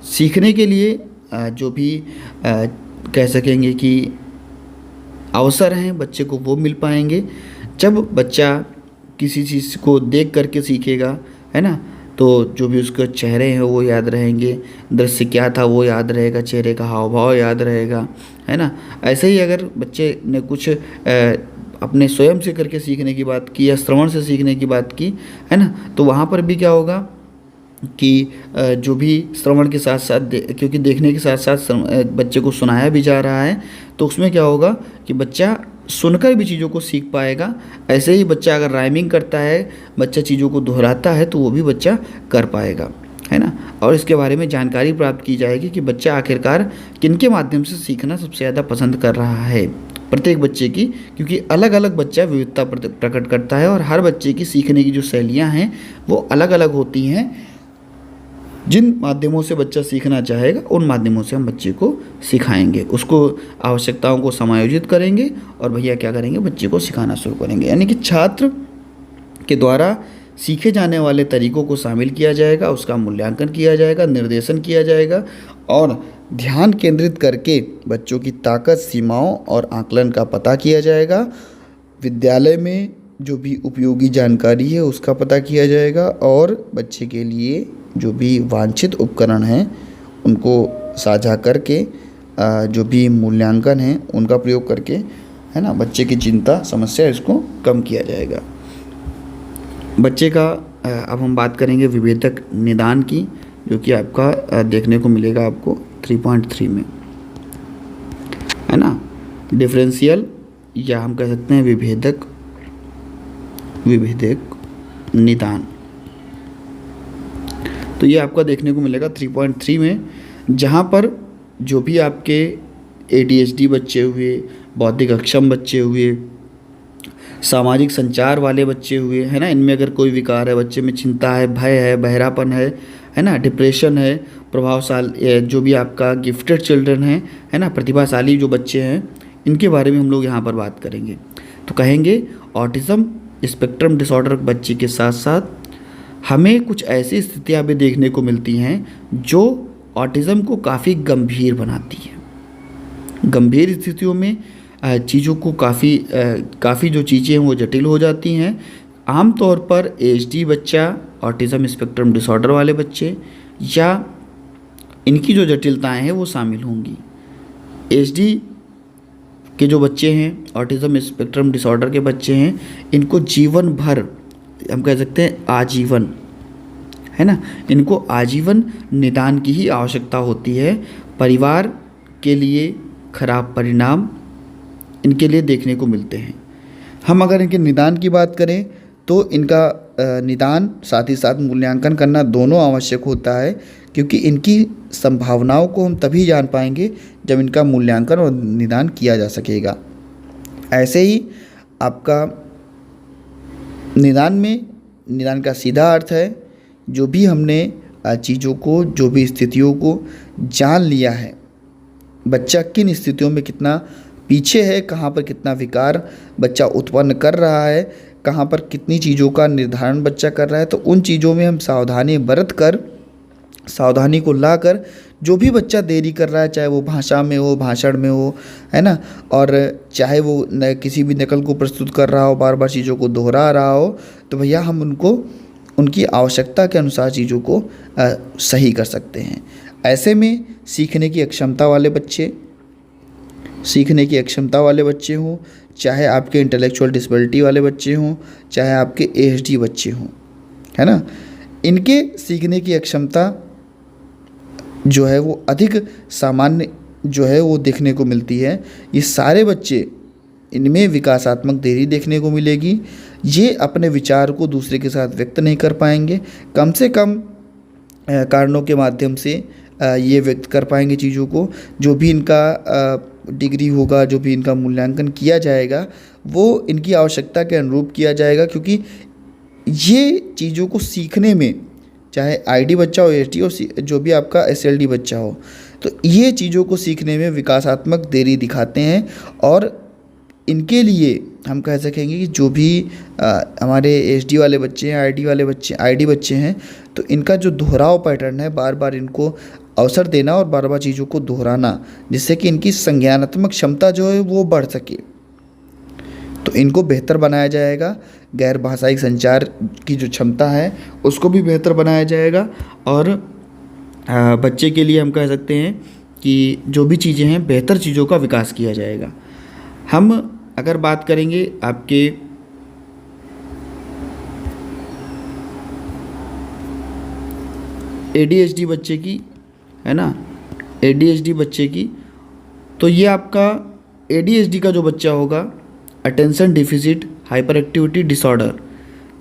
सीखने के लिए जो भी कह सकेंगे कि अवसर हैं बच्चे को, वो मिल पाएंगे। जब बच्चा किसी चीज़ को देख करके सीखेगा, है ना, तो जो भी उसके चेहरे हैं वो याद रहेंगे, दृश्य क्या था वो याद रहेगा, चेहरे का हाव भाव याद रहेगा, है ना। ऐसे ही अगर बच्चे ने कुछ अपने स्वयं से करके सीखने की बात की या श्रवण से सीखने की बात की, है ना, तो वहाँ पर भी क्या होगा कि जो भी श्रवण के साथ साथ क्योंकि देखने के साथ साथ बच्चे को सुनाया भी जा रहा है, तो उसमें क्या होगा कि बच्चा सुनकर भी चीज़ों को सीख पाएगा। ऐसे ही बच्चा अगर राइमिंग करता है, बच्चा चीज़ों को दोहराता है, तो वो भी बच्चा कर पाएगा, है ना। और इसके बारे में जानकारी प्राप्त की जाएगी कि बच्चा आखिरकार किनके माध्यम से सीखना सबसे ज़्यादा पसंद कर रहा है, प्रत्येक बच्चे की, क्योंकि अलग अलग बच्चा विविधता प्रकट करता है और हर बच्चे की सीखने की जो शैलियाँ हैं वो अलग अलग होती हैं। जिन माध्यमों से बच्चा सीखना चाहेगा उन माध्यमों से हम बच्चे को सिखाएंगे, उसको आवश्यकताओं को समायोजित करेंगे और भैया क्या करेंगे, बच्चे को सिखाना शुरू करेंगे। यानी कि छात्र के द्वारा सीखे जाने वाले तरीकों को शामिल किया जाएगा, उसका मूल्यांकन किया जाएगा, निर्देशन किया जाएगा और ध्यान केंद्रित करके बच्चों की ताकत, सीमाओं और आकलन का पता किया जाएगा। विद्यालय में जो भी उपयोगी जानकारी है उसका पता किया जाएगा और बच्चे के लिए जो भी वांछित उपकरण हैं उनको साझा करके जो भी मूल्यांकन है उनका प्रयोग करके, है ना, बच्चे की चिंता, समस्या, इसको कम किया जाएगा। बच्चे का अब हम बात करेंगे विभेदक निदान की, जो कि आपका देखने को मिलेगा आपको 3.3 में, है ना। डिफरेंशियल या हम कह सकते हैं विभेदक निदान, तो ये आपका देखने को मिलेगा 3.3 में, जहाँ पर जो भी आपके ADHD बच्चे हुए, बौद्धिक अक्षम बच्चे हुए, सामाजिक संचार वाले बच्चे हुए, है ना, इनमें अगर कोई विकार है, बच्चे में चिंता है, भय है, बहरापन है ना, डिप्रेशन है, प्रभावशाली जो भी आपका गिफ्टेड चिल्ड्रन है ना, प्रतिभाशाली जो बच्चे हैं, इनके बारे में हम लोग यहाँ पर बात करेंगे। तो कहेंगे ऑटिज़म स्पेक्ट्रम डिसऑर्डर बच्चे के साथ साथ हमें कुछ ऐसी स्थितियाँ भी देखने को मिलती हैं जो ऑटिज़म को काफ़ी गंभीर बनाती हैं। गंभीर स्थितियों में चीज़ों को काफ़ी जो चीज़ें हैं वो जटिल हो जाती हैं। आमतौर पर ASD बच्चा, ऑटिज़म स्पेक्ट्रम डिसऑर्डर वाले बच्चे या इनकी जो जटिलताएं हैं वो शामिल होंगी। ASD के जो बच्चे हैं, ऑटिज़म स्पेक्ट्रम डिसऑर्डर के बच्चे हैं, इनको जीवन भर, हम कह सकते हैं आजीवन, है ना, इनको आजीवन निदान की ही आवश्यकता होती है। परिवार के लिए खराब परिणाम इनके लिए देखने को मिलते हैं। हम अगर इनके निदान की बात करें तो इनका निदान साथ ही साथ मूल्यांकन करना दोनों आवश्यक होता है, क्योंकि इनकी संभावनाओं को हम तभी जान पाएंगे जब इनका मूल्यांकन और निदान किया जा सकेगा। ऐसे ही आपका निदान का सीधा अर्थ है जो भी हमने चीज़ों को, जो भी स्थितियों को जान लिया है, बच्चा किन स्थितियों में कितना पीछे है, कहाँ पर कितना विकार बच्चा उत्पन्न कर रहा है, कहाँ पर कितनी चीज़ों का निर्धारण बच्चा कर रहा है, तो उन चीज़ों में हम सावधानी को लाकर जो भी बच्चा देरी कर रहा है, चाहे वो भाषा में हो, भाषण में हो, है ना, और चाहे वो किसी भी नकल को प्रस्तुत कर रहा हो, बार बार चीज़ों को दोहरा रहा हो, तो भैया हम उनको उनकी आवश्यकता के अनुसार चीज़ों को सही कर सकते हैं। ऐसे में सीखने की अक्षमता वाले बच्चे हों, चाहे आपके इंटेलेक्चुअल डिसेबिलिटी वाले बच्चे हों, चाहे आपके ASD बच्चे हों, है ना, इनके सीखने की अक्षमता जो है वो अधिक सामान्य जो है वो देखने को मिलती है। ये सारे बच्चे, इनमें विकासात्मक देरी देखने को मिलेगी। ये अपने विचार को दूसरे के साथ व्यक्त नहीं कर पाएंगे, कम से कम कारणों के माध्यम से ये व्यक्त कर पाएंगे चीज़ों को। जो भी इनका डिग्री होगा, जो भी इनका मूल्यांकन किया जाएगा, वो इनकी आवश्यकता के अनुरूप किया जाएगा, क्योंकि ये चीज़ों को सीखने में, चाहे ID बच्चा हो, ASD हो, जो भी आपका SLD बच्चा हो, तो ये चीज़ों को सीखने में विकासात्मक देरी दिखाते हैं। और इनके लिए हम कह सकेंगे कि जो भी हमारे ASD वाले बच्चे हैं, ID बच्चे हैं, तो इनका जो दोहराव पैटर्न है, बार बार इनको अवसर देना और बार बार चीज़ों को दोहराना, जिससे कि इनकी संज्ञानात्मक क्षमता जो है वो बढ़ सके, तो इनको बेहतर बनाया जाएगा। गैर भाषाई संचार की जो क्षमता है उसको भी बेहतर बनाया जाएगा। और बच्चे के लिए हम कह सकते हैं कि जो भी चीज़ें हैं, बेहतर चीज़ों का विकास किया जाएगा। हम अगर बात करेंगे आपके ADHD बच्चे की, है ना, ADHD बच्चे की, तो ये आपका ADHD का जो बच्चा होगा, attention deficit hyper activity disorder,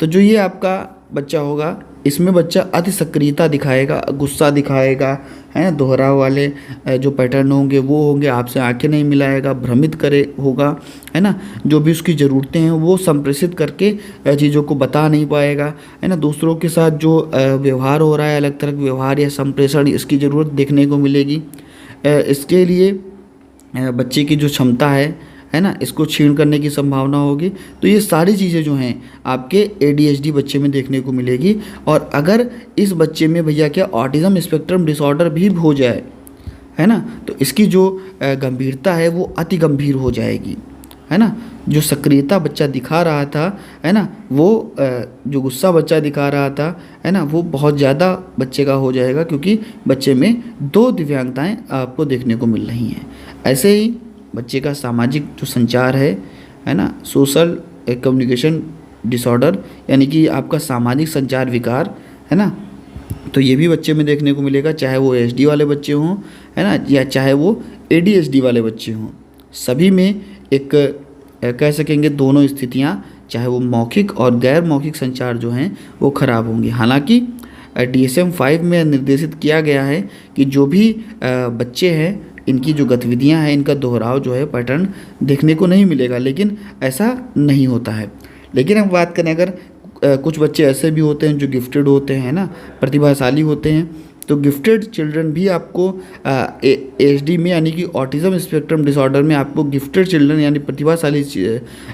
तो जो ये आपका बच्चा होगा, इसमें बच्चा अति सक्रियता दिखाएगा, गुस्सा दिखाएगा, है ना, दोहराव वाले जो पैटर्न होंगे वो होंगे, आपसे आंखें नहीं मिलाएगा, भ्रमित होगा, है ना, जो भी उसकी ज़रूरतें हैं वो संप्रेषित करके चीज़ों को बता नहीं पाएगा, है ना, दूसरों के साथ जो व्यवहार हो रहा है, अलग तरह व्यवहार या संप्रेषण, इसकी ज़रूरत देखने को मिलेगी। इसके लिए बच्चे की जो क्षमता है ना, इसको छीण करने की संभावना होगी। तो ये सारी चीज़ें जो हैं आपके ADHD बच्चे में देखने को मिलेगी। और अगर इस बच्चे में भैया क्या ऑटिज़म स्पेक्ट्रम डिसऑर्डर भी हो जाए, है ना, तो इसकी जो गंभीरता है वो अति गंभीर हो जाएगी, है ना। जो सक्रियता बच्चा दिखा रहा था, है ना, वो जो गुस्सा बच्चा दिखा रहा था, है ना, वो बहुत ज़्यादा बच्चे का हो जाएगा, क्योंकि बच्चे में 2 दिव्यांगताएँ आपको देखने को मिल रही हैं। ऐसे ही बच्चे का सामाजिक जो संचार है ना, सोशल कम्युनिकेशन डिसऑर्डर, यानी कि आपका सामाजिक संचार विकार, है ना, तो ये भी बच्चे में देखने को मिलेगा, चाहे वो ASD वाले बच्चे हों, है ना, या चाहे वो ADHD वाले बच्चे हों। सभी में एक कह सकेंगे दोनों स्थितियाँ, चाहे वो मौखिक और गैर मौखिक संचार जो हैं वो खराब होंगी। हालांकि DSM-5 में निर्देशित किया गया है कि जो भी बच्चे हैं, इनकी जो गतिविधियां हैं, इनका दोहराव जो है पैटर्न देखने को नहीं मिलेगा, लेकिन ऐसा नहीं होता है। लेकिन हम बात करें, अगर कुछ बच्चे ऐसे भी होते हैं जो गिफ्टेड होते हैं ना, प्रतिभाशाली होते हैं, तो गिफ्टेड चिल्ड्रन भी आपको एचडी में यानी कि ऑटिज़म स्पेक्ट्रम डिसऑर्डर में आपको गिफ्टेड चिल्ड्रन यानी प्रतिभाशाली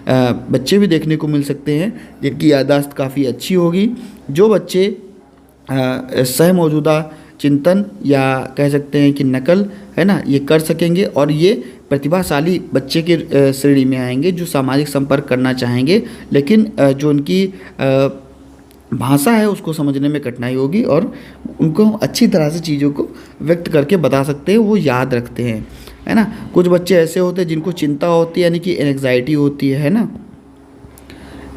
बच्चे भी देखने को मिल सकते हैं, जिनकी याददाश्त काफ़ी अच्छी होगी। जो बच्चे सह मौजूदा चिंतन या कह सकते हैं कि नकल है ना, ये कर सकेंगे और ये प्रतिभाशाली बच्चे के श्रेणी में आएंगे जो सामाजिक संपर्क करना चाहेंगे, लेकिन जो उनकी भाषा है उसको समझने में कठिनाई होगी और उनको अच्छी तरह से चीज़ों को व्यक्त करके बता सकते हैं, वो याद रखते हैं, है ना। कुछ बच्चे ऐसे होते हैं जिनको चिंता होती है यानी कि एंग्जाइटी होती है ना,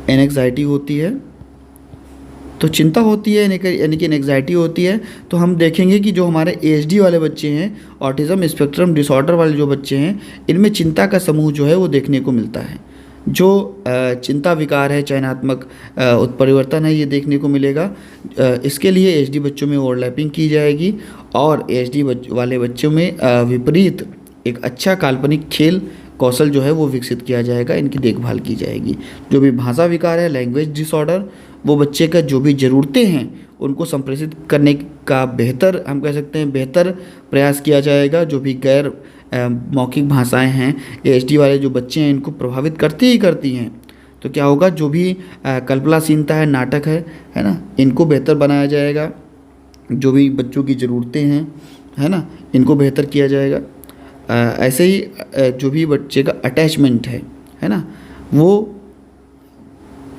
एंग्जाइटी होती है, तो चिंता होती है यानी कि एंग्जाइटी होती है। तो हम देखेंगे कि जो हमारे एचडी वाले बच्चे हैं, ऑटिज़म स्पेक्ट्रम डिसऑर्डर वाले जो बच्चे हैं, इनमें चिंता का समूह जो है वो देखने को मिलता है। जो चिंता विकार है, चयनात्मक उत्परिवर्तन है, ये देखने को मिलेगा। इसके लिए एचडी बच्चों में ओवरलैपिंग की जाएगी और एचडी वाले बच्चों में विपरीत एक अच्छा काल्पनिक खेल कौशल जो है वो विकसित किया जाएगा, इनकी देखभाल की जाएगी। जो भी भाषा विकार है, लैंग्वेज डिसऑर्डर, वो बच्चे का जो भी ज़रूरतें हैं उनको संप्रेषित करने का बेहतर, हम कह सकते हैं बेहतर प्रयास किया जाएगा। जो भी गैर मौखिक भाषाएं हैं, एचडी वाले जो बच्चे हैं, इनको प्रभावित करती ही करती हैं। तो क्या होगा, जो भी कल्पनाशीलता है, नाटक है ना, इनको बेहतर बनाया जाएगा। जो भी बच्चों की ज़रूरतें हैं, है ना, इनको बेहतर किया जाएगा। ऐसे ही जो भी बच्चे का अटैचमेंट है ना, वो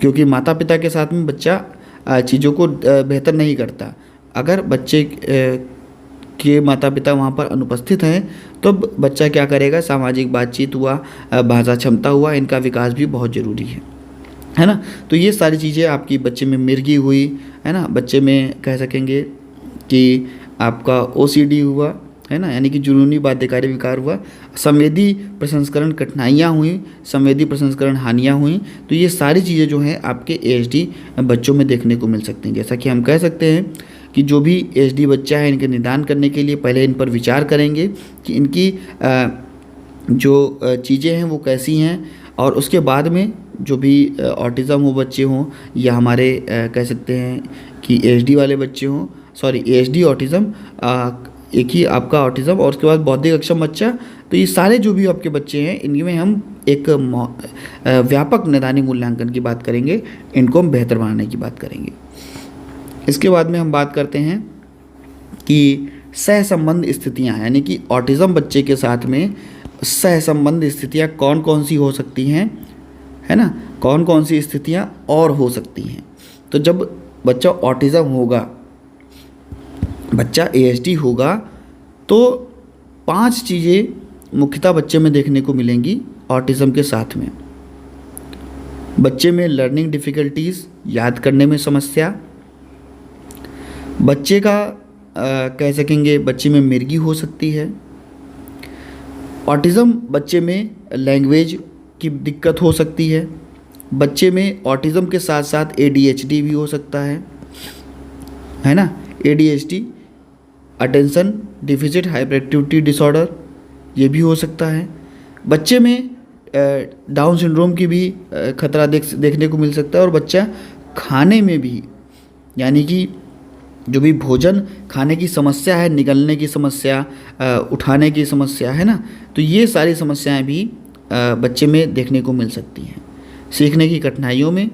क्योंकि माता पिता के साथ में बच्चा चीज़ों को बेहतर नहीं करता। अगर बच्चे के माता पिता वहाँ पर अनुपस्थित हैं तो बच्चा क्या करेगा, सामाजिक बातचीत हुआ, भाषा क्षमता हुआ, इनका विकास भी बहुत ज़रूरी है ना। तो ये सारी चीज़ें आपकी बच्चे में मिर्गी हुई, है ना, बच्चे में कह सकेंगे कि आपका ओसीडी हुआ, है ना, यानी कि जुनूनी बाध्यकारी विकार हुआ, संवेदी प्रसंस्करण कठिनाइयाँ हुई, संवेदी प्रसंस्करण हानियाँ हुई। तो ये सारी चीज़ें जो हैं आपके एचडी बच्चों में देखने को मिल सकती हैं। जैसा कि हम कह सकते हैं कि जो भी एचडी बच्चा है, इनके निदान करने के लिए पहले इन पर विचार करेंगे कि इनकी जो चीज़ें हैं वो कैसी हैं, और उसके बाद में जो भी ऑटिज़म हो बच्चे हों या हमारे कह सकते हैं कि एचडी वाले बच्चे हों, सॉरी एचडी ऑटिज़म, एक ही आपका ऑटिज़म और उसके बाद बौद्धिक अक्षम बच्चा, तो ये सारे जो भी आपके बच्चे हैं इनमें हम एक व्यापक नैदानिक मूल्यांकन की बात करेंगे, इनको हम बेहतर बनाने की बात करेंगे। इसके बाद में हम बात करते हैं कि सहसंबंध स्थितियाँ, यानी कि ऑटिज़म बच्चे के साथ में सहसंबंध स्थितियाँ कौन कौन सी हो सकती हैं, है ना, कौन कौन सी स्थितियाँ और हो सकती हैं। तो जब बच्चा ऑटिज़म होगा, बच्चा एएचडी होगा, तो 5 चीज़ें मुख्यतः बच्चे में देखने को मिलेंगी ऑटिज़म के साथ में। बच्चे में लर्निंग डिफ़िकल्टीज़, याद करने में समस्या, बच्चे का कह सकेंगे बच्चे में मिर्गी हो सकती है, ऑटिज़म बच्चे में लैंग्वेज की दिक्कत हो सकती है, बच्चे में ऑटिज़म के साथ साथ एडीएचडी भी हो सकता है ना, ADHD attention deficit hyper activity disorder, ये भी हो सकता है। बच्चे में डाउन सिंड्रोम की भी खतरा देखने को मिल सकता है, और बच्चा खाने में भी, यानी कि जो भी भोजन खाने की समस्या है, निगलने की समस्या, उठाने की समस्या, है ना, तो ये सारी समस्याएं भी बच्चे में देखने को मिल सकती हैं। सीखने की कठिनाइयों में,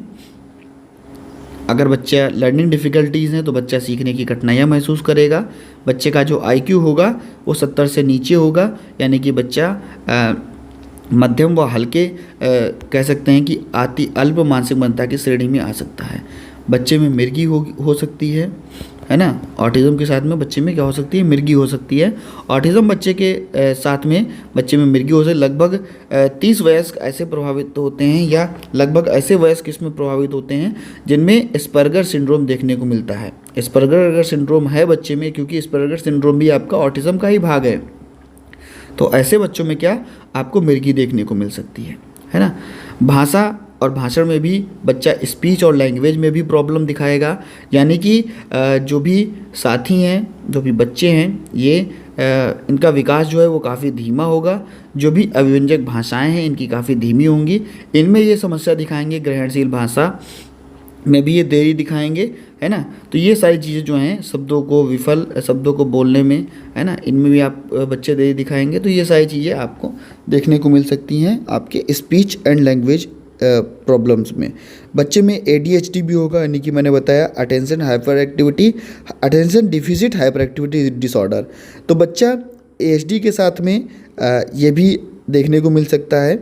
अगर बच्चा लर्निंग डिफ़िकल्टीज़ हैं तो बच्चा सीखने की कठिनाइयाँ महसूस करेगा। बच्चे का जो आईक्यू होगा वो 70 से नीचे होगा, यानी कि बच्चा मध्यम व हल्के कह सकते हैं कि अल्प मानसिक मंदता की श्रेणी में आ सकता है। बच्चे में मिर्गी हो सकती है ना, ऑटिज़म के साथ में बच्चे में क्या हो सकती है, मिर्गी हो सकती है। ऑटिज़म बच्चे के साथ में बच्चे में मिर्गी हो सकती है। लगभग 30 वयस्क ऐसे प्रभावित होते हैं, या लगभग ऐसे वयस्क इसमें प्रभावित होते हैं जिनमें एस्पर्गर सिंड्रोम देखने को मिलता है। एस्पर्गर अगर सिंड्रोम है बच्चे में, क्योंकि एस्पर्गर सिंड्रोम भी आपका ऑटिज़म का ही भाग है, तो ऐसे बच्चों में क्या आपको मिर्गी देखने को मिल सकती है ना। भाषा और भाषण में भी बच्चा स्पीच और लैंग्वेज में भी प्रॉब्लम दिखाएगा, यानी कि जो भी साथी हैं, जो भी बच्चे हैं, ये इनका विकास जो है वो काफ़ी धीमा होगा। जो भी अभिव्यंजक भाषाएं हैं इनकी काफ़ी धीमी होंगी। इनमें ये समस्या दिखाएंगे ग्रहणशील भाषा, में भी ये देरी दिखाएंगे, है ना। तो ये सारी चीज़ें जो हैं शब्दों को विफल शब्दों को बोलने में, है ना, इनमें भी आप बच्चे देरी दिखाएंगे। तो ये सारी चीज़ें आपको देखने को मिल सकती हैं आपके स्पीच एंड लैंग्वेज प्रॉब्लम्स में। बच्चे में ADHD भी होगा, यानी कि मैंने बताया attention deficit hyper activity disorder. तो बच्चा ADHD के साथ में ये भी देखने को मिल सकता है।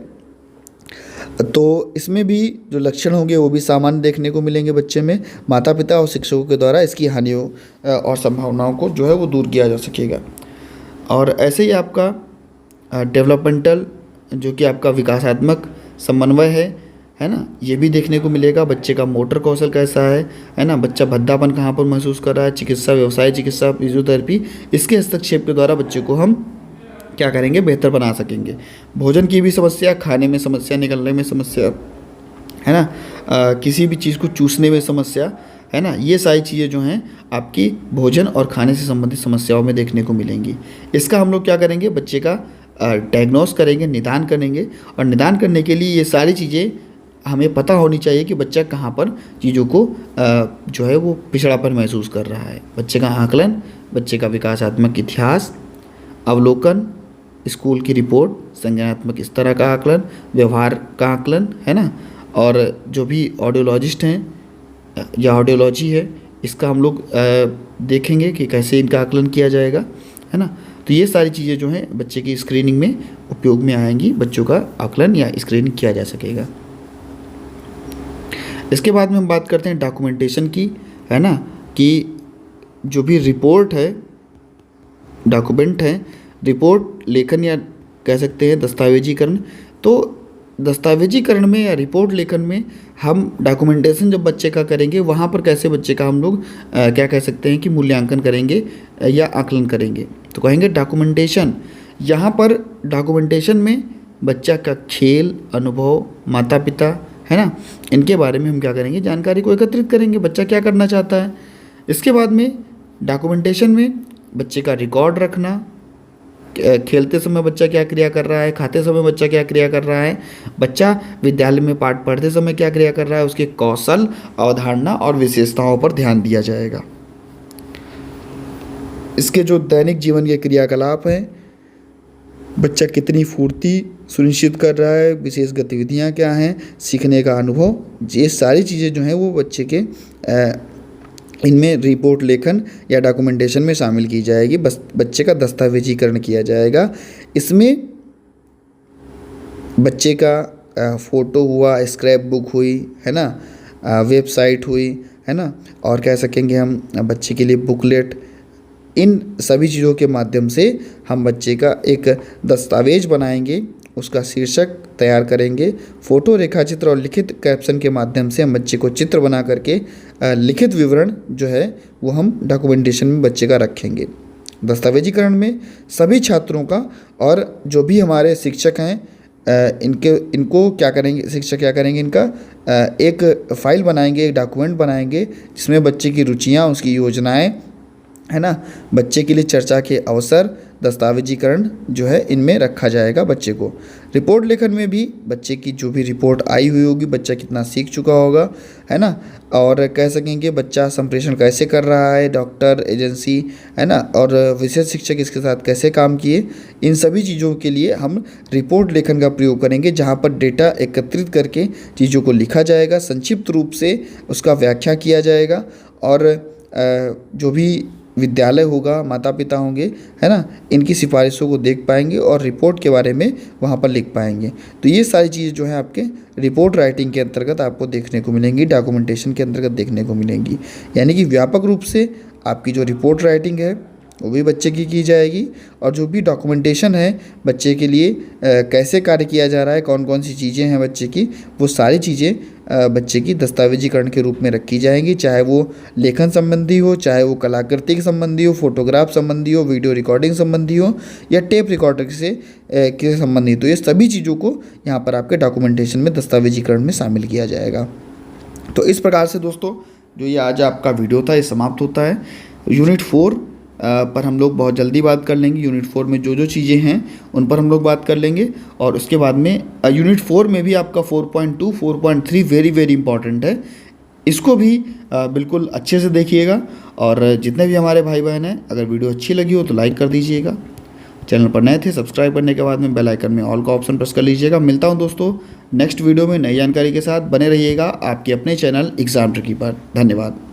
तो इसमें भी जो लक्षण होंगे वो भी सामान्य देखने को मिलेंगे बच्चे में। माता पिता और शिक्षकों के द्वारा इसकी हानियों और संभावनाओं को जो है वो दूर किया जा सकेगा। और ऐसे ही आपका डेवलपमेंटल जो कि आपका विकासात्मक समन्वय है ना, ये भी देखने को मिलेगा। बच्चे का मोटर कौशल कैसा है ना, बच्चा भद्दापन कहाँ पर महसूस कर रहा है, चिकित्सा व्यवसाय चिकित्सा फिजियोथेरेपी, इसके हस्तक्षेप के द्वारा बच्चे को हम क्या करेंगे, बेहतर बना सकेंगे। भोजन की भी समस्या, खाने में समस्या, निकलने में समस्या, है ना, किसी भी चीज़ को चूसने में समस्या, है ना, ये सारी चीज़ें जो हैं आपकी भोजन और खाने से संबंधित समस्याओं में देखने को मिलेंगी। इसका हम लोग क्या करेंगे, बच्चे का डायग्नोस करेंगे, निदान करेंगे। और निदान करने के लिए ये सारी चीज़ें हमें पता होनी चाहिए कि बच्चा कहाँ पर चीज़ों को जो है वो पिछड़ापन महसूस कर रहा है। बच्चे का आकलन, बच्चे का विकासात्मक इतिहास, अवलोकन, स्कूल की रिपोर्ट, संज्ञानात्मक इस तरह का आकलन, व्यवहार का आकलन, है ना। और जो भी ऑडियोलॉजिस्ट हैं या ऑडियोलॉजी है, इसका हम लोग देखेंगे कि कैसे इनका आकलन किया जाएगा, है ना। तो ये सारी चीज़ें जो हैं बच्चे की स्क्रीनिंग में उपयोग में आएंगी, बच्चों का आकलन या स्क्रीनिंग किया जा सकेगा। इसके बाद में हम बात करते हैं डॉक्यूमेंटेशन की, है ना, कि जो भी रिपोर्ट है, डॉक्यूमेंट है, रिपोर्ट लेखन या कह सकते हैं दस्तावेजीकरण। तो दस्तावेजीकरण में या रिपोर्ट लेखन में हम डॉक्यूमेंटेशन जब बच्चे का करेंगे, वहाँ पर कैसे बच्चे का हम लोग क्या कह सकते हैं कि मूल्यांकन करेंगे या आकलन करेंगे। तो कहेंगे डॉक्यूमेंटेशन, यहाँ पर डॉक्यूमेंटेशन में बच्चा का खेल अनुभव, माता पिता, है ना, इनके बारे में हम क्या करेंगे, जानकारी को एकत्रित करेंगे, बच्चा क्या करना चाहता है। इसके बाद में डॉक्यूमेंटेशन में बच्चे का रिकॉर्ड रखना, खेलते समय बच्चा क्या क्रिया कर रहा है, खाते समय बच्चा क्या क्रिया कर रहा है, बच्चा विद्यालय में पाठ पढ़ते समय क्या क्रिया कर रहा है, उसके कौशल, अवधारणा और विशेषताओं पर ध्यान दिया जाएगा। इसके जो दैनिक जीवन के क्रियाकलाप हैं, बच्चा कितनी फुर्ती सुनिश्चित कर रहा है, विशेष गतिविधियां क्या हैं, सीखने का अनुभव, ये सारी चीज़ें जो हैं वो बच्चे के इनमें रिपोर्ट लेखन या डॉक्यूमेंटेशन में शामिल की जाएगी। बस बच्चे का दस्तावेजीकरण किया जाएगा। इसमें बच्चे का फ़ोटो हुआ, स्क्रैप बुक हुई, है ना, वेबसाइट हुई, है ना, और कह सकेंगे हम बच्चे के लिए बुकलेट, इन सभी चीज़ों के माध्यम से हम बच्चे का एक दस्तावेज बनाएंगे, उसका शीर्षक तैयार करेंगे। फ़ोटो, रेखाचित्र और लिखित कैप्शन के माध्यम से हम बच्चे को चित्र बना करके लिखित विवरण जो है वो हम डॉक्यूमेंटेशन में बच्चे का रखेंगे। दस्तावेजीकरण में सभी छात्रों का और जो भी हमारे शिक्षक हैं इनको क्या करेंगे, शिक्षक क्या करेंगे, इनका एक फ़ाइल बनाएंगे, एक डॉक्यूमेंट बनाएंगे जिसमें बच्चे की रुचियाँ, उसकी योजनाएँ, है ना, बच्चे के लिए चर्चा के अवसर, दस्तावेजीकरण जो है इनमें रखा जाएगा बच्चे को। रिपोर्ट लेखन में भी बच्चे की जो भी रिपोर्ट आई हुई होगी, बच्चा कितना सीख चुका होगा, है ना, और कह सकेंगे बच्चा संप्रेषण कैसे कर रहा है, डॉक्टर, एजेंसी, है ना, और विशेष शिक्षक इसके साथ कैसे काम किए, इन सभी चीज़ों के लिए हम रिपोर्ट लेखन का प्रयोग करेंगे, जहाँ पर डेटा एकत्रित करके चीज़ों को लिखा जाएगा, संक्षिप्त रूप से उसका व्याख्या किया जाएगा, और जो भी विद्यालय होगा, माता पिता होंगे, है ना, इनकी सिफारिशों को देख पाएंगे और रिपोर्ट के बारे में वहाँ पर लिख पाएंगे। तो ये सारी चीज़ें जो है आपके रिपोर्ट राइटिंग के अंतर्गत आपको देखने को मिलेंगी, डॉक्यूमेंटेशन के अंतर्गत देखने को मिलेंगी। यानी कि व्यापक रूप से आपकी जो रिपोर्ट राइटिंग है वो भी बच्चे की जाएगी, और जो भी डॉक्यूमेंटेशन है बच्चे के लिए कैसे कार्य किया जा रहा है, कौन कौन सी चीज़ें हैं बच्चे की, वो सारी चीज़ें बच्चे की दस्तावेजीकरण के रूप में रखी जाएंगी, चाहे वो लेखन संबंधी हो, चाहे वो कलाकृति के संबंधी हो, फोटोग्राफ संबंधी हो, वीडियो रिकॉर्डिंग संबंधी हो, या टेप रिकॉर्डर से संबंधित हो। ये सभी चीज़ों को यहाँ पर आपके डॉक्यूमेंटेशन में, दस्तावेजीकरण में शामिल किया जाएगा। तो इस प्रकार से दोस्तों जो ये आज आपका वीडियो था ये समाप्त होता है। यूनिट 4 पर हम लोग बहुत जल्दी बात कर लेंगे। यूनिट 4 में जो जो चीज़ें हैं उन पर हम लोग बात कर लेंगे, और उसके बाद में यूनिट 4 में भी आपका 4.2, 4.3 वेरी वेरी इंपॉर्टेंट है। इसको भी बिल्कुल अच्छे से देखिएगा। और जितने भी हमारे भाई बहन हैं, अगर वीडियो अच्छी लगी हो तो लाइक कर दीजिएगा। चैनल पर नए थे, सब्सक्राइब करने के बाद में बेल आइकन में ऑल का ऑप्शन प्रेस कर लीजिएगा। मिलता हूं दोस्तों नेक्स्ट वीडियो में नई जानकारी के साथ। बने रहिएगा आपके अपने चैनल एग्जाम ट्रिकी पर। धन्यवाद।